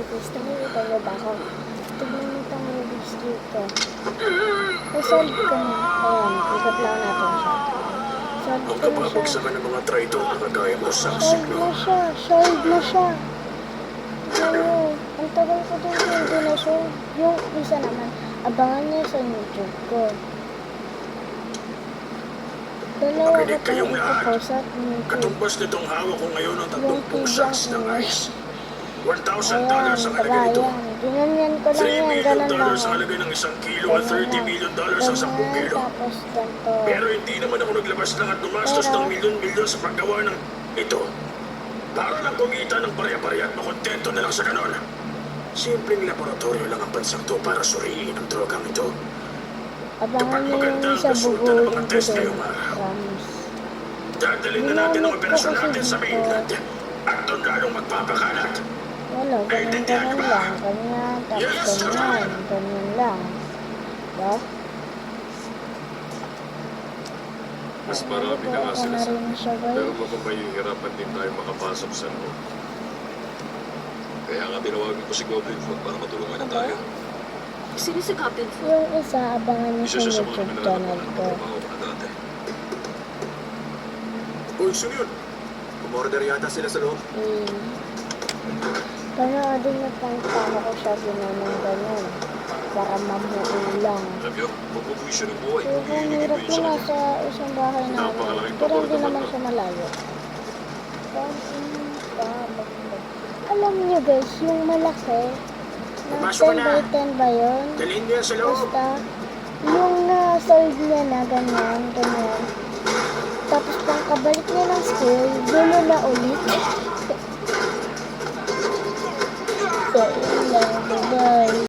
Gusto mo itayo ba ako? Tignan mo itong Rubik's Cube ko. Resolve ko na. Ayan, ikaplaw natin siya. Solve Ang ko na siya. kapapagsakan ng mga traitor na kagaya mo sa Solve siglo. na siya. Solve na siya. Tignan mo. Ang tagal ko din hindi na solve. Yung isa naman, abangan niya sa YouTube ko. Dalawa ko Makinig kayong itong lahat. ipopost at YouTube. Katumbas nitong hawak ko ngayon ng Yung 30 sacks ng ice. $1,000 Ayan, ang halaga nito. Ginanyan ko lang $3 yan, million ganun lang. ang halaga ng 1 kilo at $30 million ang 10 kilo. Tapos ganito. Pero hindi naman ako naglabas lang at gumastos ng milyon-milyon sa paggawa ng ito. Para lang kumita ng pareha-pareha at makontento na lang sa ganon. Simpleng laboratorio lang ang pansakto para suriin ang drogang ito. Abangan Kapag niyo maganda yung ang sa resulta ng mga bubuhin ko test din. ngayong araw, Promise. dadalhin na natin ang operasyon natin sa mainland at doon lalong magpapakalat. Wala, ganun lang. Ganyan, tapos ganyan. Ganyan lang. Diba? Mas marami na nga Ako sila na sa rin siya, pero guys. mapapahihirapan din tayo makapasok sa loob. Kaya nga tinawagan ko si Goblin Foot para matulungan na tayo. Sino si Captain Foot? Yung isa, abangan niyo Isa sa siya sa mga YouTube minalalaman channel ng ko. trabaho ko na dati. Uy, sino yun? Umorder yata sila sa loob. Panoodin niyo pang paano ko siya ginanong ganun. Para mamuo lang. Alam niyo, magpupuwisyo ng buhay. So, kung Hihingin hirap ko yun mo sa nga kanya. sa isang bahay namin, Napakalaking pero pabor hindi naman naman nun. siya malayo. Alam niyo guys, yung malaki, na Pasok ka 10 na. by 10 ba yun? Dalhin mo yan sa loob. Basta, yung na-solve niya na ganyan, ganyan. Tapos pang kabalik niya ng school, dulo na ulit. So, yun lang. Bye-bye.